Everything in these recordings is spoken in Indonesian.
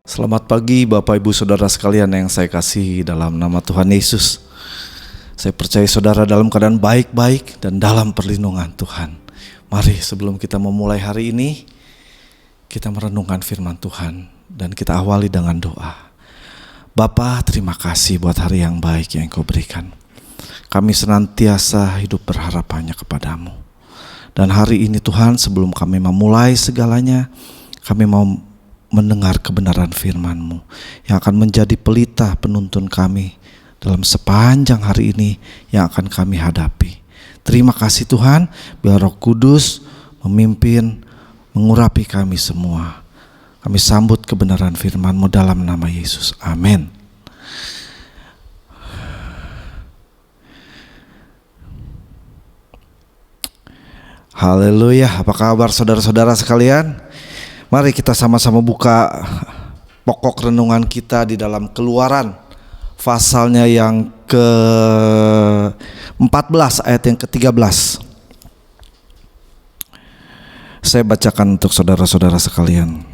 Selamat pagi Bapak Ibu Saudara sekalian yang saya kasihi dalam nama Tuhan Yesus. Saya percaya saudara dalam keadaan baik-baik dan dalam perlindungan Tuhan. Mari sebelum kita memulai hari ini, kita merenungkan firman Tuhan dan kita awali dengan doa. Bapa, terima kasih buat hari yang baik yang Engkau berikan. Kami senantiasa hidup berharap hanya kepadamu. Dan hari ini Tuhan, sebelum kami memulai segalanya, kami mau mendengar kebenaran firman-Mu yang akan menjadi pelita penuntun kami dalam sepanjang hari ini yang akan kami hadapi. Terima kasih Tuhan, biar Roh Kudus memimpin, mengurapi kami semua. Kami sambut kebenaran firman-Mu dalam nama Yesus. Amin. Haleluya. Apa kabar saudara-saudara sekalian? Mari kita sama-sama buka pokok renungan kita di dalam Keluaran pasalnya yang ke-14 ayat yang ke-13. Saya bacakan untuk saudara-saudara sekalian.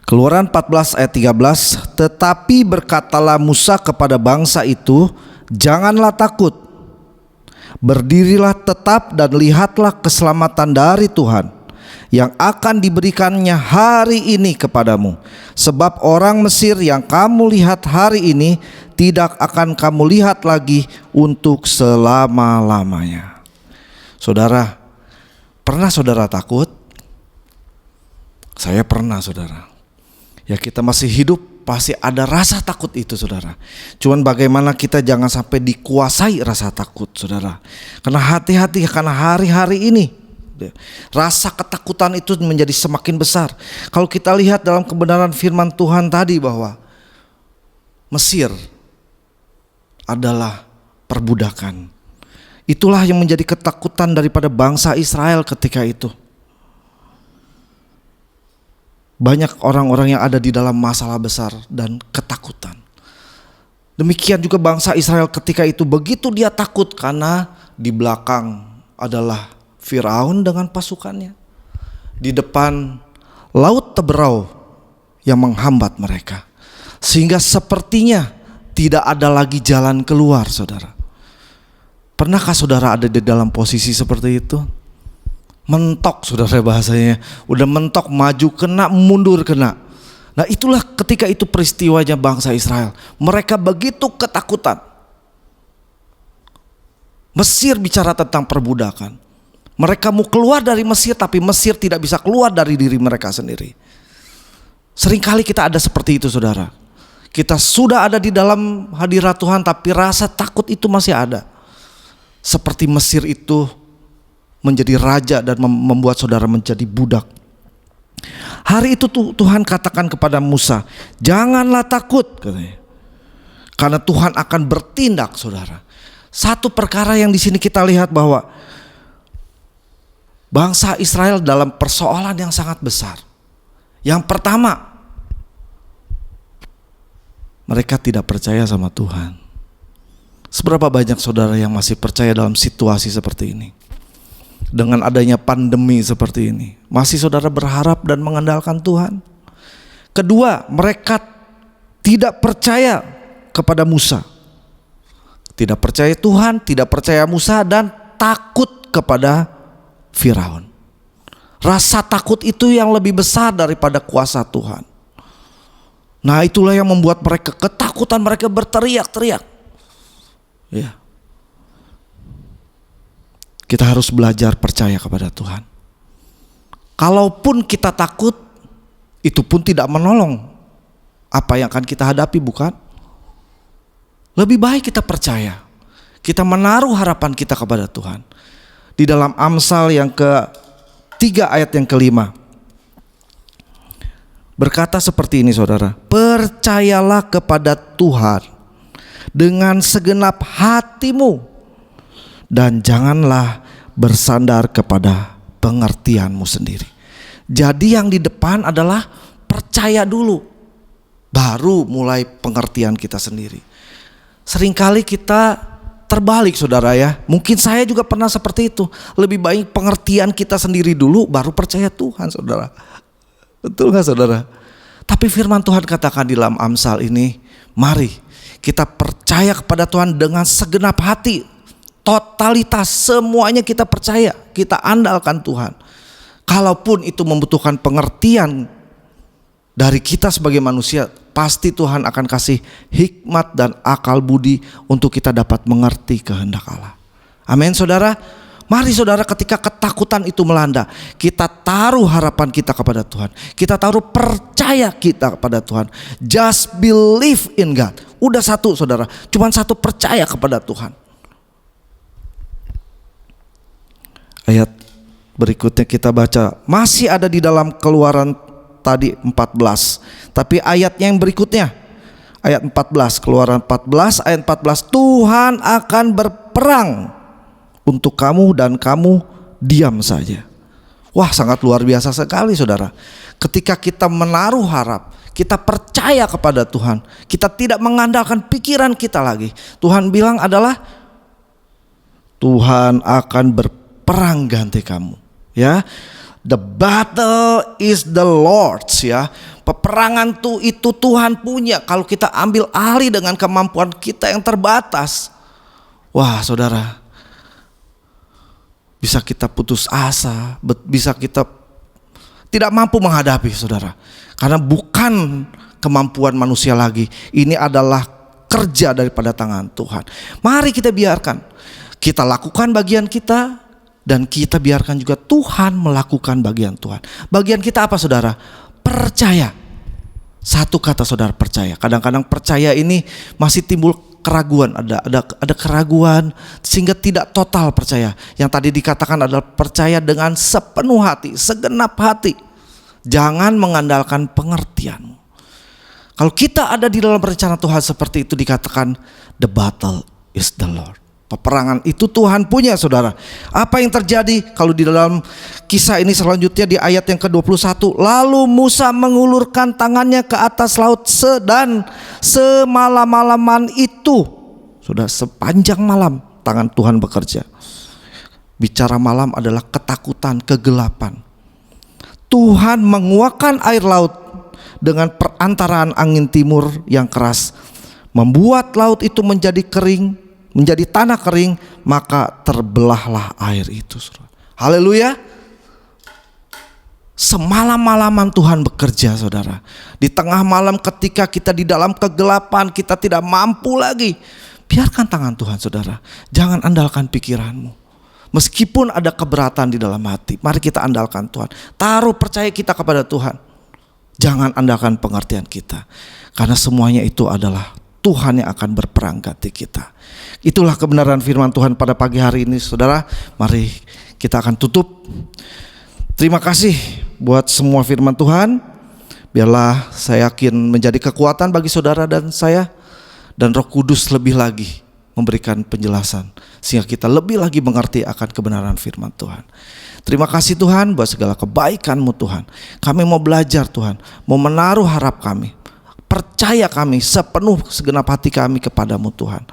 Keluaran 14 ayat 13, tetapi berkatalah Musa kepada bangsa itu, janganlah takut, berdirilah tetap dan lihatlah keselamatan dari Tuhan yang akan diberikannya hari ini kepadamu. Sebab orang Mesir yang kamu lihat hari ini tidak akan kamu lihat lagi untuk selama-lamanya. Saudara, pernah saudara takut? Saya pernah saudara. Ya, kita masih hidup pasti ada rasa takut itu saudara. Cuman bagaimana kita jangan sampai dikuasai rasa takut saudara. Karena hati-hati, karena hari-hari ini rasa ketakutan itu menjadi semakin besar. Kalau kita lihat dalam kebenaran firman Tuhan tadi bahwa Mesir adalah perbudakan. Itulah yang menjadi ketakutan daripada bangsa Israel ketika itu. Banyak orang-orang yang ada di dalam masalah besar dan ketakutan. Demikian juga bangsa Israel ketika itu, begitu dia takut karena di belakang adalah Firaun dengan pasukannya. Di depan laut Teberau yang menghambat mereka. Sehingga sepertinya tidak ada lagi jalan keluar saudara. Pernahkah saudara ada di dalam posisi seperti itu? Mentok saudara bahasanya. Udah mentok, maju kena, mundur kena. Nah itulah ketika itu peristiwanya bangsa Israel. Mereka begitu ketakutan. Mesir bicara tentang perbudakan. Mereka mau keluar dari Mesir, tapi Mesir tidak bisa keluar dari diri mereka sendiri. Seringkali kita ada seperti itu saudara. Kita sudah ada di dalam hadirat Tuhan, tapi rasa takut itu masih ada. Seperti Mesir itu menjadi raja dan membuat saudara menjadi budak. Hari itu Tuhan katakan kepada Musa, janganlah takut katanya. Karena Tuhan akan bertindak saudara. Satu perkara yang di sini kita lihat bahwa bangsa Israel dalam persoalan yang sangat besar. Yang pertama, mereka tidak percaya sama Tuhan. Seberapa banyak saudara yang masih percaya dalam situasi seperti ini? Dengan adanya pandemi seperti ini, masih saudara berharap dan mengandalkan Tuhan? Kedua, mereka tidak percaya kepada Musa. Tidak percaya Tuhan, tidak percaya Musa, dan takut kepada Firaun. Rasa takut itu yang lebih besar daripada kuasa Tuhan. Nah itulah yang membuat mereka ketakutan, mereka berteriak-teriak. Ya. Kita harus belajar percaya kepada Tuhan. Kalaupun kita takut, itu pun tidak menolong apa yang akan kita hadapi, bukan? Lebih baik kita percaya. Kita menaruh harapan kita kepada Tuhan. Di dalam Amsal yang ke-3 ayat yang ke-5 berkata seperti ini saudara, percayalah kepada Tuhan dengan segenap hatimu dan janganlah bersandar kepada pengertianmu sendiri. Jadi yang di depan adalah percaya dulu, baru mulai pengertian kita sendiri. Seringkali kita terbalik saudara ya. Mungkin saya juga pernah seperti itu. Lebih baik pengertian kita sendiri dulu baru percaya Tuhan saudara. Betul gak saudara? Tapi firman Tuhan katakan di dalam Amsal ini, mari kita percaya kepada Tuhan dengan segenap hati, totalitas, semuanya kita percaya, kita andalkan Tuhan. Kalaupun itu membutuhkan pengertian dari kita sebagai manusia, pasti Tuhan akan kasih hikmat dan akal budi untuk kita dapat mengerti kehendak Allah. Amin saudara. Mari saudara, ketika ketakutan itu melanda, kita taruh harapan kita kepada Tuhan. Kita taruh percaya kita kepada Tuhan. Just believe in God. Udah satu saudara, cuman satu, percaya kepada Tuhan. Ayat berikutnya kita baca, masih ada di dalam Keluaran tadi 14. Tapi ayatnya yang berikutnya, ayat 14, Keluaran 14 ayat 14, Tuhan akan berperang untuk kamu dan kamu diam saja. Wah, sangat luar biasa sekali saudara. Ketika kita menaruh harap, kita percaya kepada Tuhan, kita tidak mengandalkan pikiran kita lagi. Tuhan bilang adalah Tuhan akan berperang ganti kamu, ya. The battle is the Lord's, ya. Peperangan itu Tuhan punya. Kalau kita ambil alih dengan kemampuan kita yang terbatas, wah saudara, bisa kita putus asa, bisa kita tidak mampu menghadapi saudara. Karena bukan kemampuan manusia lagi, ini adalah kerja daripada tangan Tuhan. Mari kita biarkan, kita lakukan bagian kita, dan kita biarkan juga Tuhan melakukan bagian Tuhan. Bagian kita apa saudara? Percaya. Satu kata saudara, percaya. Kadang-kadang percaya ini masih timbul keraguan, ada keraguan sehingga tidak total percaya. Yang tadi dikatakan adalah percaya dengan sepenuh hati, segenap hati. Jangan mengandalkan pengertianmu. Kalau kita ada di dalam rencana Tuhan seperti itu, dikatakan the battle is the Lord. Peperangan itu Tuhan punya saudara. Apa yang terjadi kalau di dalam kisah ini selanjutnya di ayat yang ke-21, lalu Musa mengulurkan tangannya ke atas laut dan semalam-malaman itu, sudah sepanjang malam tangan Tuhan bekerja. Bicara malam adalah ketakutan, kegelapan. Tuhan menguakkan air laut dengan perantaraan angin timur yang keras, membuat laut itu menjadi kering, menjadi tanah kering, maka terbelahlah air itu. Haleluya. Semalam-malaman Tuhan bekerja saudara. Di tengah malam ketika kita di dalam kegelapan, kita tidak mampu lagi, biarkan tangan Tuhan saudara. Jangan andalkan pikiranmu. Meskipun ada keberatan di dalam hati, mari kita andalkan Tuhan. Taruh percaya kita kepada Tuhan. Jangan andalkan pengertian kita, karena semuanya itu adalah Tuhan yang akan berperang ganti kita. Itulah kebenaran firman Tuhan pada pagi hari ini saudara. Mari kita akan tutup. Terima kasih buat semua firman Tuhan. Biarlah saya yakin menjadi kekuatan bagi saudara dan saya, dan Roh Kudus lebih lagi memberikan penjelasan sehingga kita lebih lagi mengerti akan kebenaran firman Tuhan. Terima kasih Tuhan buat segala kebaikan-Mu Tuhan. Kami mau belajar Tuhan, mau menaruh harap kami, percaya kami sepenuh segenap hati kami kepadamu Tuhan.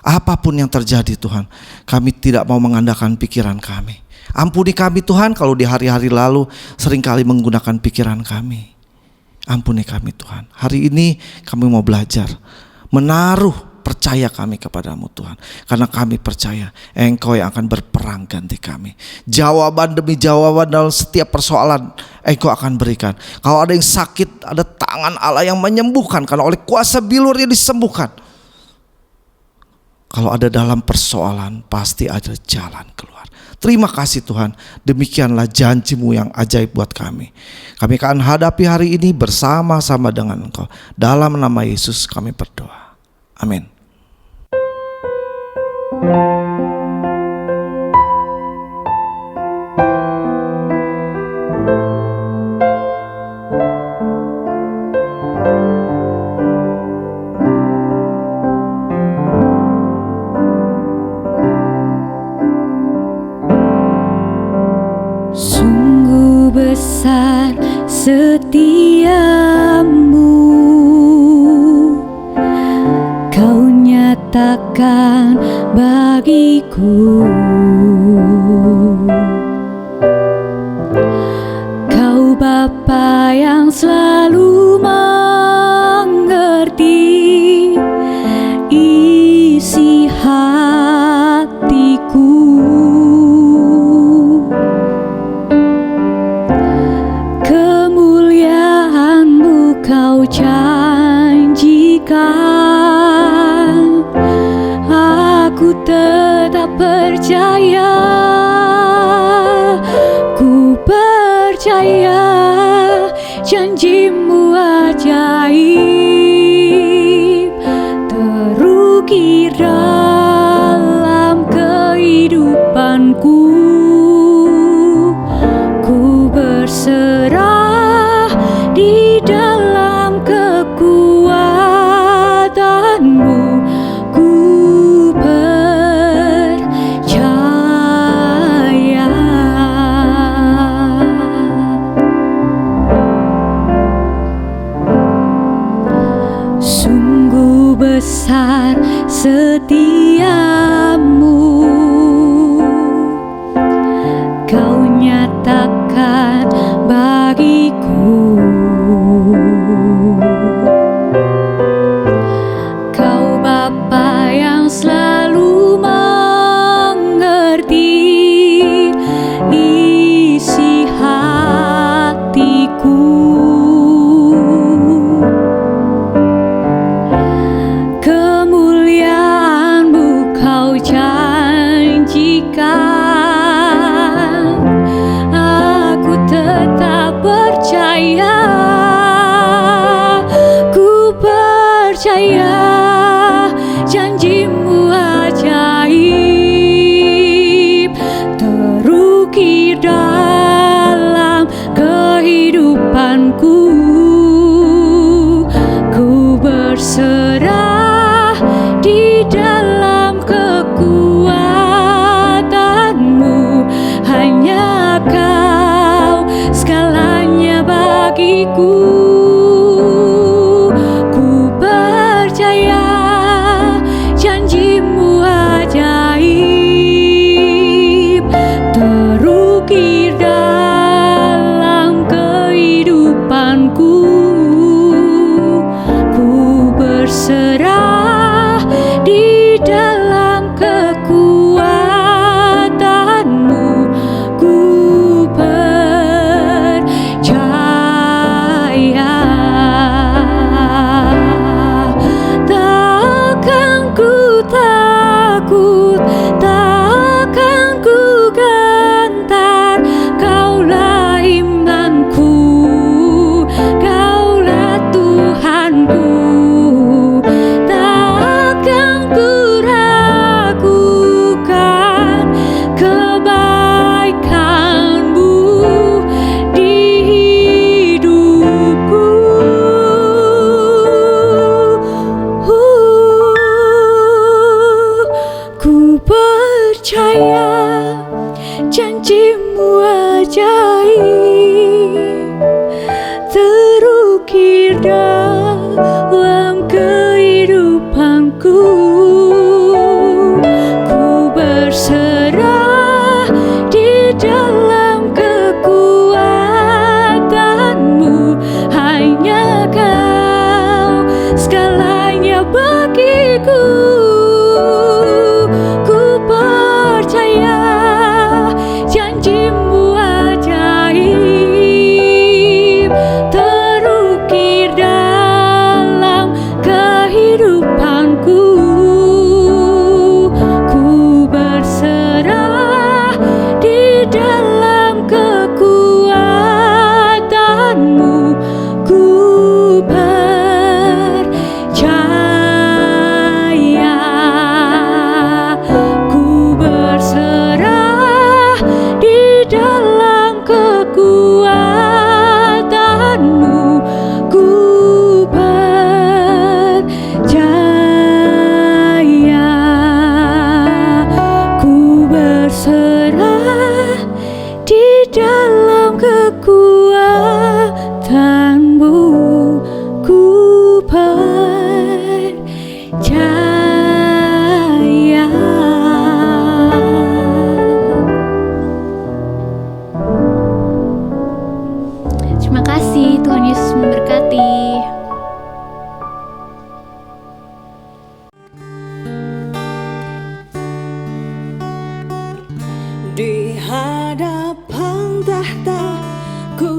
Apapun yang terjadi Tuhan, kami tidak mau mengandalkan pikiran kami. Ampuni kami Tuhan kalau di hari-hari lalu seringkali menggunakan pikiran kami. Ampuni kami Tuhan. Hari ini kami mau belajar menaruh percaya kami kepadamu Tuhan. Karena kami percaya Engkau yang akan berperang ganti kami. Jawaban demi jawaban dalam setiap persoalan Engkau akan berikan. Kalau ada yang sakit, ada tangan Allah yang menyembuhkan, karena oleh kuasa bilurnya disembuhkan. Kalau ada dalam persoalan, pasti ada jalan keluar. Terima kasih Tuhan, demikianlah janji-Mu yang ajaib buat kami. Kami akan hadapi hari ini bersama-sama dengan Engkau. Dalam nama Yesus kami berdoa. Amin. Sungguh besar setiamu, Kau nyatakan bagiku. Kau Bapa yang selalu tetap percaya, ku percaya janjimu ajaib, terukir dalam kehidupanku. Ku berserah di dalam kekuatanmu, ku percaya. Sungguh besar setiamu, kau nyatakan bagiku. Kau Bapa yang selalu mengerti isi hatiku. Kemuliaan-Mu kau janjikan, aku tetap percaya, ku percaya janjimu ajaib, terukir dalam kehidupanku. Ku berserah di dalam kekuatanmu, hanya kau segalanya bagiku. Ku percaya janjimu ajaib, terukir dalam kehidupanku. Ku berserah di dalam kekuatanmu, ku percaya. Takkan ku takut, takkan ku gentar, Kaulah imanku, Kaulah Tuhanku. Takkan ku ragukan kebaikan-Mu di hidupku. Ku percaya janjimu ajaib, terukir dalam kehidupanku. Ku berserah di dalam kekuatanmu, hanya kau segalanya bagiku. Ku percaya janjimu ajaib, terukir dalam kehidupanku. Ku berserah di dalam kekuatanmu, ku percaya. Ku berserah di dalam kekuatanmu, ku percaya. Ku berserah di dalam kekuatanmu, ku percaya. Terima kasih, Tuhan Yesus memberkati. Di hadapan tahta ku